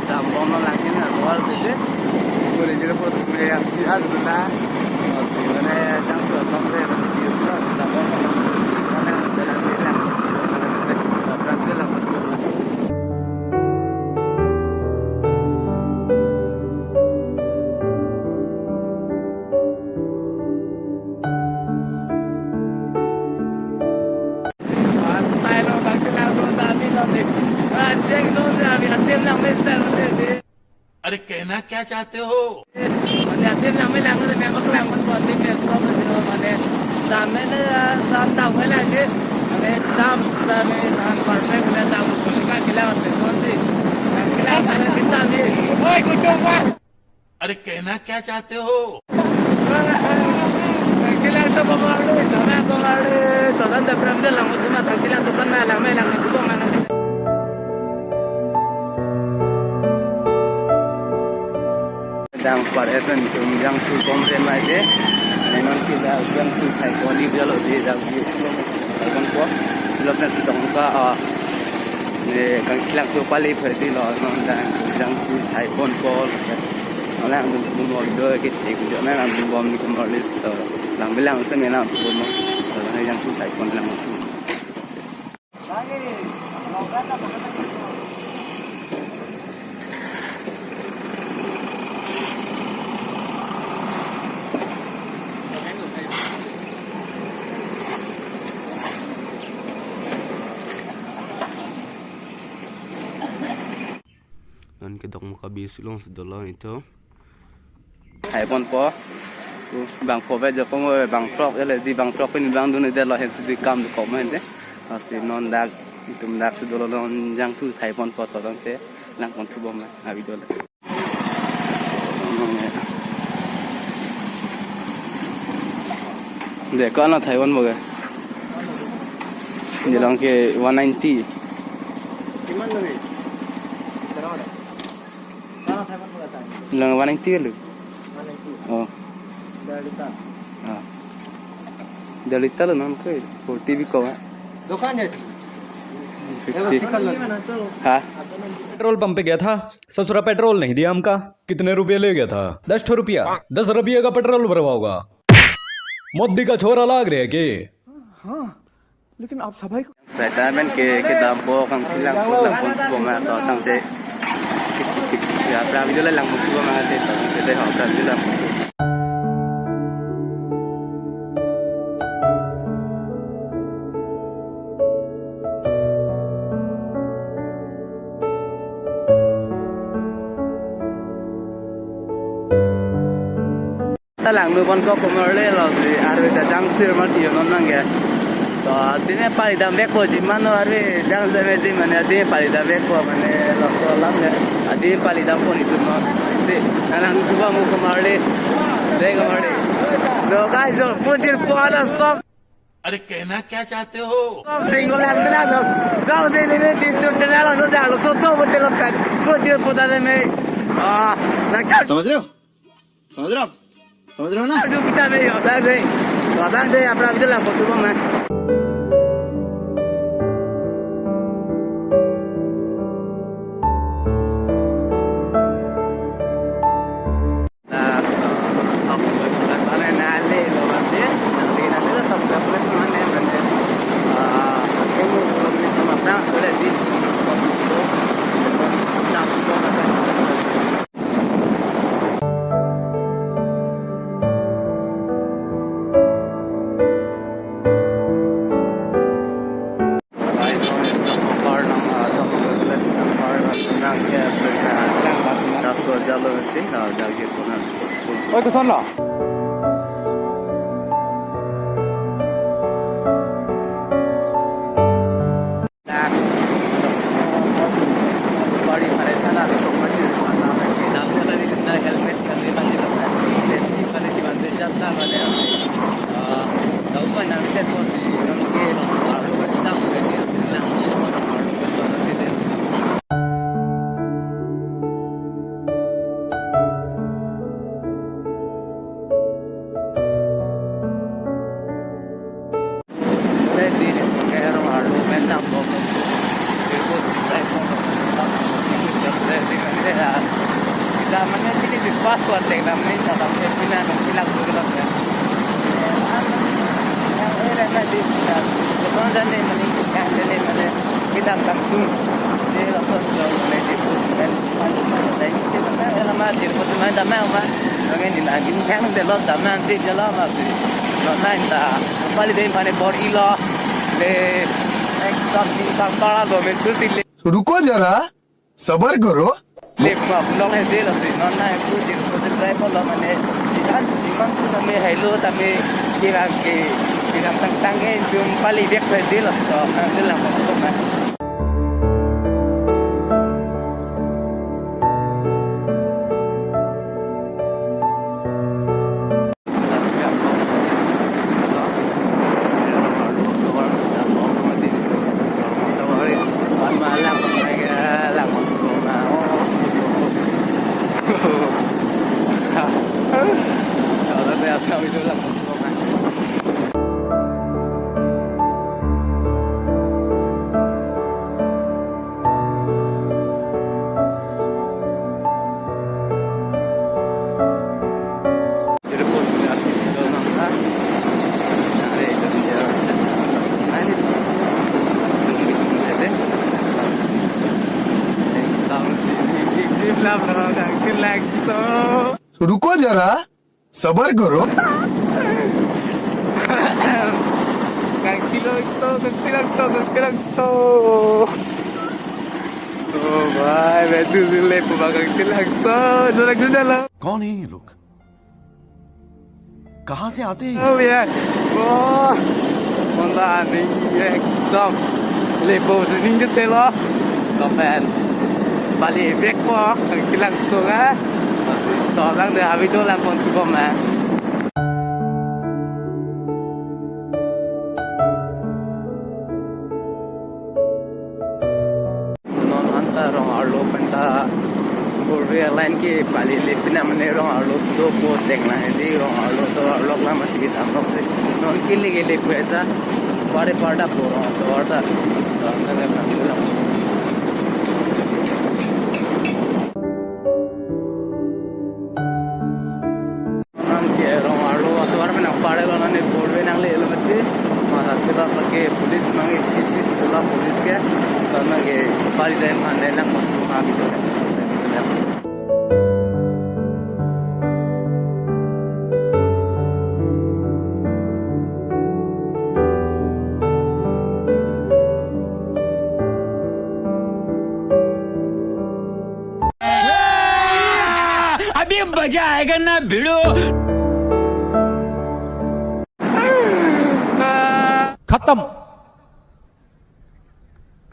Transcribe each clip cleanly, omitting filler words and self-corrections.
Tambong lagi na luar dili. Boleh jadi produk yang sihat guna. Gimana yang sudah sampai di Yusra tambong mana jalan bilang mana berarti lah betul. अरे कहना क्या चाहते हो मैंने आते में लांग में मकला मन को आते में को मैंने दाम में दाम दाम में लागे मैंने दाम में धान परफेक्ट में दाम का खिला होते कौन सी खिला मैंने कितना में ओए गुड्डू पर अरे कहना क्या चाहते हो खिला तो कमाड़े तो दंड प्रेम दे लांग में खिला तो करना लांग में लांग तो मैंने Yang pada itu yang tu komplain aja, memang kita yang tu thay koni jalo di jauh di kan ko, lepas itu kita ni kan kita tu paling pergi lah, yang tu thay kon ko, orang yang tu mau dua kita ikut, orang yang tu mau ni kemarin itu, lang bilang tu memang tu mau, orang yang tu thay kon lang tu. Dan kita mau kabis long sedolah itu. iPhone po, bang cover je pun bang prop, di bang prop ini bang dunia dia lah yang sedih kam di komen deh. Masih non dak itu mendak sedolah long yang tu iPhone po tu nanti lang pun tu bom lah, habis tu lah. Dek kan lah iPhone boga. Jalan ke 190. Gimana ni? Lang 190 lu. Oh. Dalita lu nam ke 40 भी को है दुकान जैसी हाँ petrol pump पे गया था ससुरा पेट्रोल नहीं दिया हमका कितने रुपये ले गया था 10 रुपया 10 रुपये का पेट्रोल भरवा होगा मोदी का छोरा लाग रहे है के हाँ लेकिन आप सफाई को Vitamin ke dalam po kang kilang po lang po po mga to tang te ya prabi dala lang po po mga te to te ho prabi dala po talang nu pon ko komorle lo di arwe ta jang sir ma ti non nang तो दिन Parida Beko जी मानो अरे जंग जमे जी मने दिन Parida Beko मने लसो लंगे दिन पारिदा पोनी तो न दे नाला जुबा मुख मारले दे गमारले तो गाइस जो पुजिर पोला सब अरे कहना क्या चाहते हो सब सिंगल अंदर ना गांव से ने जी तो चला लो जालो सो तो बते लो पुजिर पोदा दे में ना क्या समझ रहे हो ना जो पिता में होता है तो आधा दे अपना भी ला पोतुबा में ओए तो सुन लो pas buat teknik ini dalam pimpinan hilang juga kan. Yang ini nanti kita sekarang jadi meningkatkan jadi mana kita langsung jadi langsung mulai dibuat dan kita kan lama jadi buat main damai apa, orang ini lagi kan udah lot damai nanti jalan masih, lain dah, kembali dari mana body lo, le, ekstrak di kantor lo mentusi le. रुको जरा सबर करो ले pulang aja lah sih, nona aku di rumah driver lo mana, jangan tu kami hello kami kira tang itu paling biak aja lah, so nanti lah aku mah. रुको जरा सबर करो Kilo itu. Oh भाई मैं दूसरे ले पुबागा के लगता है लग जाला कौन है ये लोग कहाँ से आते हैं oh ya oh manda ni ekdom le bos ni ke lo kapan balik bek po ke langsung ah to lang de habis tu lang pon tu mah rong arlo penta borbe line ke pali lepina mane rong arlo sto po dekna hai rong arlo to arlo la mati tham lo se non kille gele kueta pare parda po rong to orda anda ne phamula nam ke rong arlo to arbe na pare lo ne borbe nang le lo mate mara sila pake police mangi kisi sila police ke karena ke pari dan mana nak masuk lagi tu. अभी मजा आएगा ना भिड़ो खत्म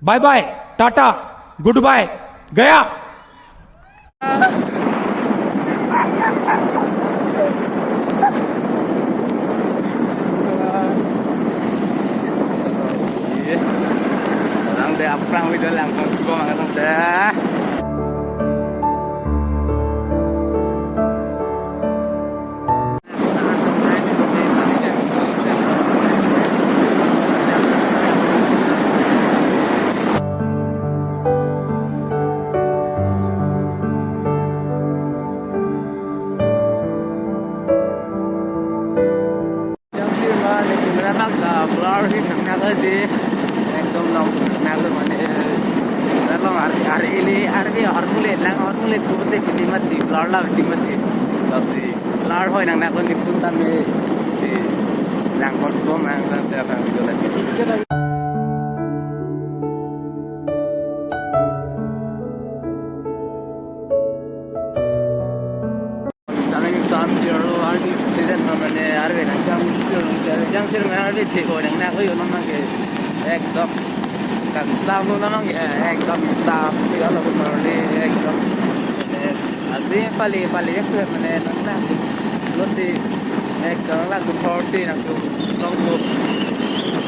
bye bye टाटा goodbye गया Orang dah perang itu langsung buang orang dah. एकदम नालो माने नालो हरमुले कुबते किमत लाडला किमत तसे लाड होय नंग नाको निपुन तमे लांगन को मांग ते आपण बिगला Yang ada di orang nak yo namang ke ekdom kan samu namang ekdom sam kalau kemari ekdom ada pali ekdom mana nak loti ekdom lah tu forty nak tu long tu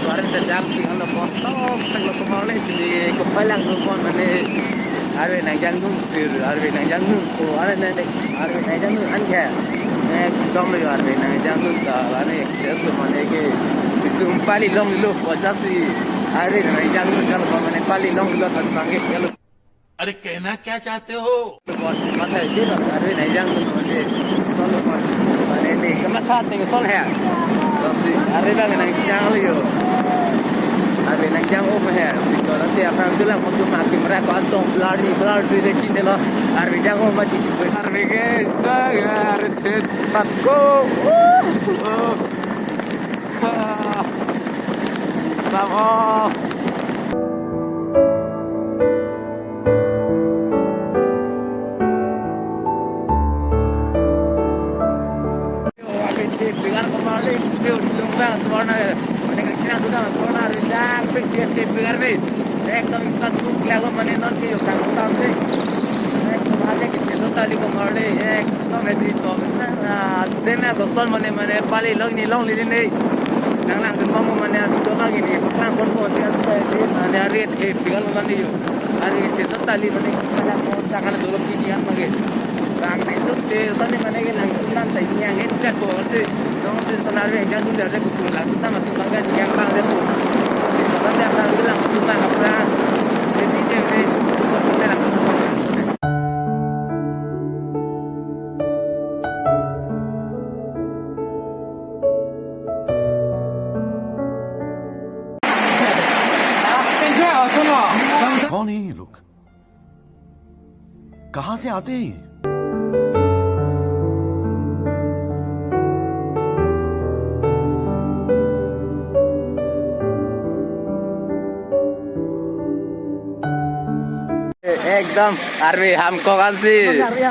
kemarin terjam sih kalau posto kalau kemari sini kepalang tu pun mana arwe nang jantung sir arwe nang jantung ko arwe nang jantung anke एकदम यार देना है जानूं का वाले access तो माने के तुम पाली लॉन्ग लो पचासी अरे नहीं जानूं चल माने पाली लॉन्ग लो तन मांगे चलो अरे कहना क्या चाहते हो Masa itu ada najang tu macam solo mana ni kemasat ni sol hai. Tapi ada bang najang liyo. Ada najang hai. Kalau nanti apa yang tu lah macam apa mereka antong blood tu dia cinta lo. Ada najang macam itu. Ada ke ada patko. Sama. Pegar kembali, tumbang, corner, mereka kira sudah corner, jangan pegar be. Ekdom ikat tu kelalu mana non kiri kan tahu deh. Ekdom ada kita sudah lihat kembali, ekdom itu tu. Demi gosol mana pali long ni ni. Nang tu mamu mana tu orang ini, nang kon dia sudah mana hari pegar mana yo. Hari kita sudah lihat mana kita kon jangan dulu kian mage. Bang itu tu sana mana ke nang sunan tak yang itu tu. Nong tu sana ada yang tu ada kutu lagu nama tu bangga yang bang dia tu. Sebenarnya apa bilang sunan apa? Jadi dia tu lah. कौन है ये लोग कहां से आते हैं ये? Ekdom arwi hamko kan sih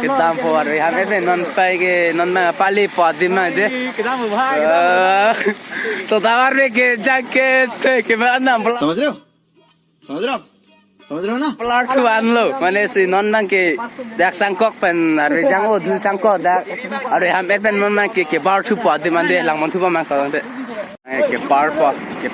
kita po arwi ham itu non pai ke non ma pali padi ma de तो दावर में के जाके थे के mana समझ रहे हो समझ रहे हो आप समझ रहे हो ना plot wan lo mana si non mang ke dak sangkok pen arwi jang o du sangkok dak arwi ham et pen non mang ke bar thu padi man de lang man thu ma ka de ke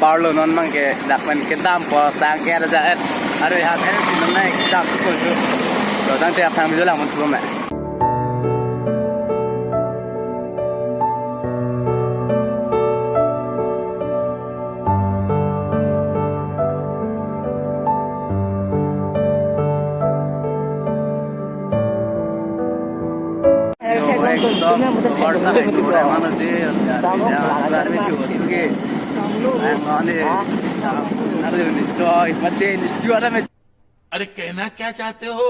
par lo non mang ke dak pen ke dam po sang ke ada et arwi ham et si non mang dak ko tu to dang te apang bi lang man thu ma अरे कहना क्या चाहते हो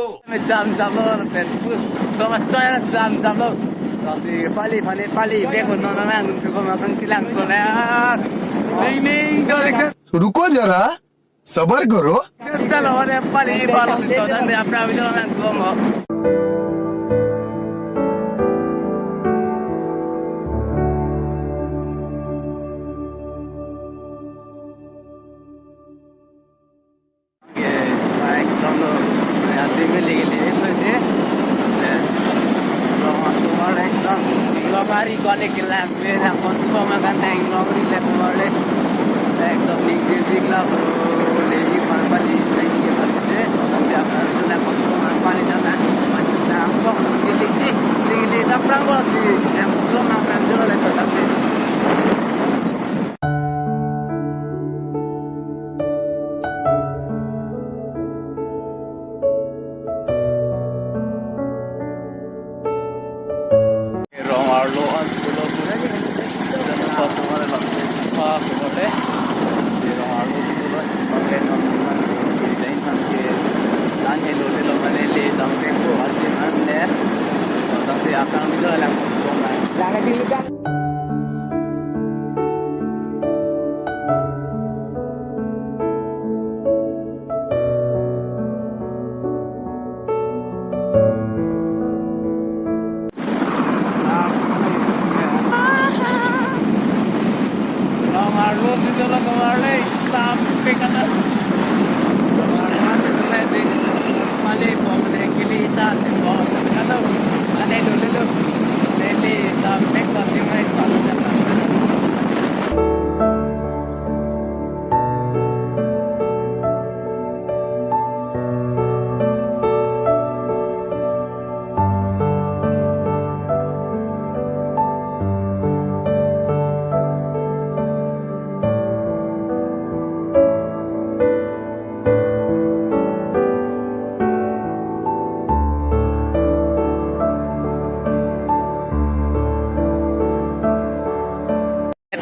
रुको जरा सबर करो Mari kone kilang bilang kontu makan teng longri le kemare ekdom ning la le hi mal pali teng ye pali nanti akan le kontu makan pali jana macam dah kok li da prang bos si yang kontu makan jolo le to tapi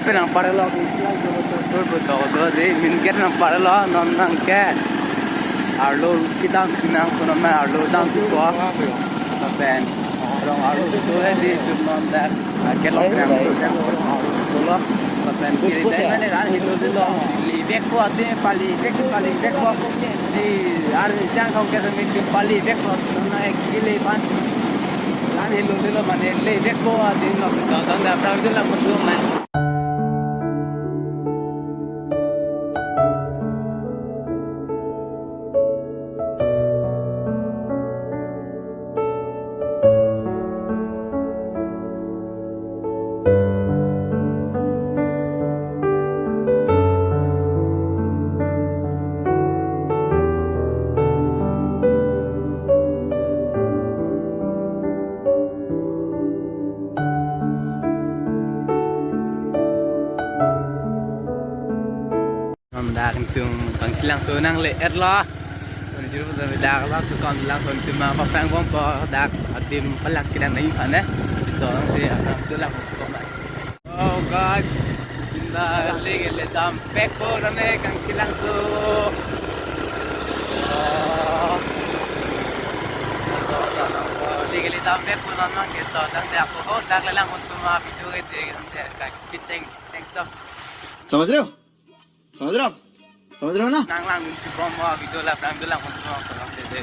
पे nang parelo tur betul betul deh minket nang parelo non nang ke arlo kita sinang sunama arlo dang tu ko tapen rong arlo tu di non dak kelok nang tu dak lo tapen kiri deh mana kan hidup dulu libek ko ade pali bek ko di ar jang kau ke sami tu pali bek ko nona ek gile pan kan hidup dulu mana libek ko ade no sudah tanda pravdu lah mutu man dak tung tang kilang so nang le et la juru dak la tu kon lang kon tu ma pang bom ko dak atim palak kidan nai phane to te tu lang ko ma oh guys inda le dam peko rane kang kilang tu le dam peko na ke to tang te ako dak lang kon tu ma video ke te ka kiteng to समझ रहे हो समझ रहे हो ना nang lang si bom video la prang lang kon tu ma ko te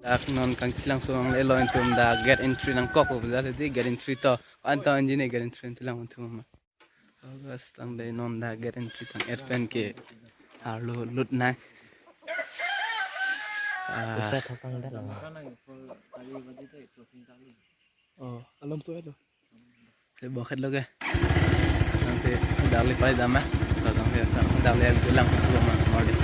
dak non kang kilang so ang elo entum da get entry nang kok bu da di get entry to anta engineer get entry tilang entum ma agas tang dai non da get entry tang airplane ke harlo lut na set tang da oh alam so elo te bakit lo ke nanti dali pa dama tang ya dali tilang entum ma mari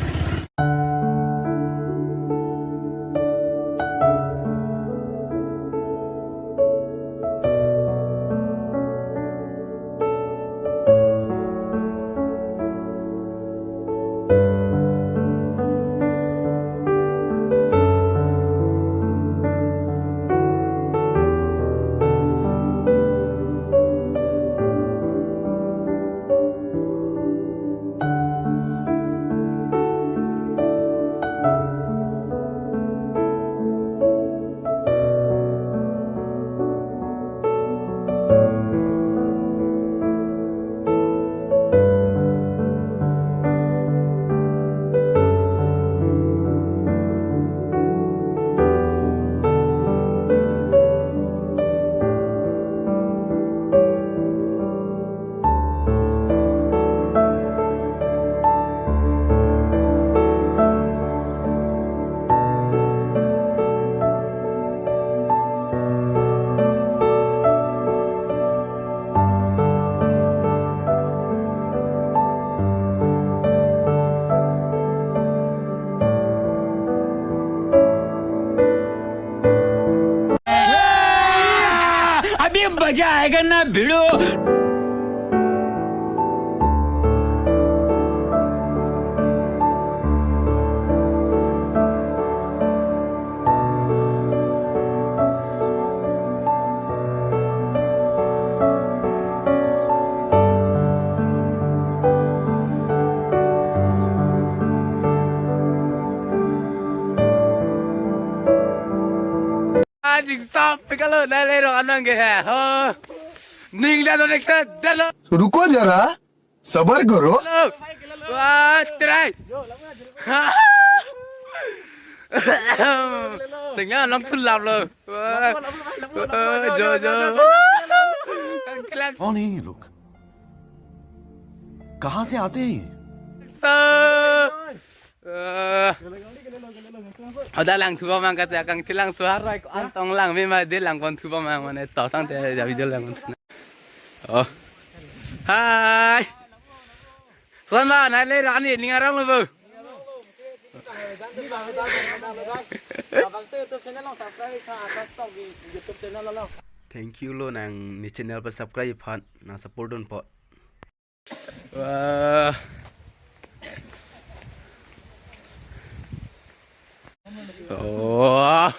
अभी मजा आएगा ना भिड़ो Sampai kalau dari orang ke hai, नीला तो देखता चलो रुको जरा सबर करो वाह try Tengah nang tulap lo. Jo jo. कौन है ये लोग कहां से आते हैं ये? Ada lang tuwa mang kata kang tilang suara ko antong lang may ma de lang kon tuwa mang mane to tang te ja video lang kon. Oh. Hai. Sana na le ra ni ngarang lu bu. Thank you lo nang ni channel pa subscribe phan na support don po. Wah. Oh,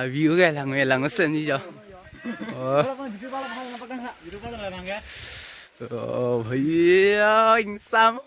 view cái là nó xinh gì vậy? Oh, anh Sam.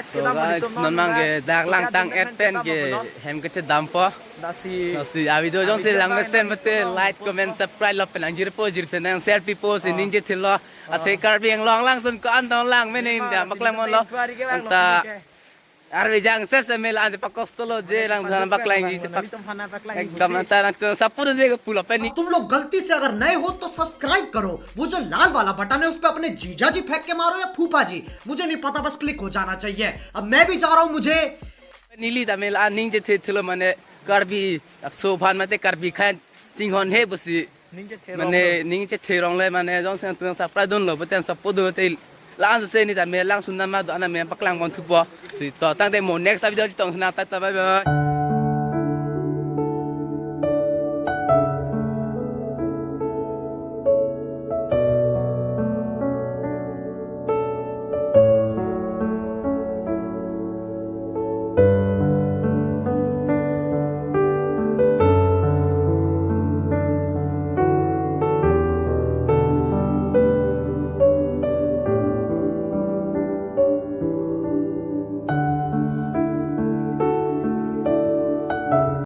So guys, memang ke dak lang tang eten ke hem ke dampo. Nasi video jong se lang mesen betul like comment subscribe lo penang jir penang share people se ninja thilo athe kar biang long lang sun ko antong lang menin da baklang mon lo anta arwe jang ses mel ande pakostolo je lang baklang ji ekdam anta nak sapur de pulo peni. तुम लोग गलती से अगर नए हो तो subscribe करो, वो जो लाल वाला बटन है उस पे अपने जीजा जी फेंक के मारो या फूफा जी, मुझे नहीं पता, बस क्लिक हो जाना चाहिए। अब मैं भी जा रहा हूँ, मुझे Nili da mel an ninja thilo mane karbi so phan mate karbi khan jinghon he busi mane ninja thirong le mane jong sen tang sapra don lo beten sapodo te lang se ni da mel lang sunna ma do ana me paklang kon thupo si to tang te mo next video chi tong na ta bye bye.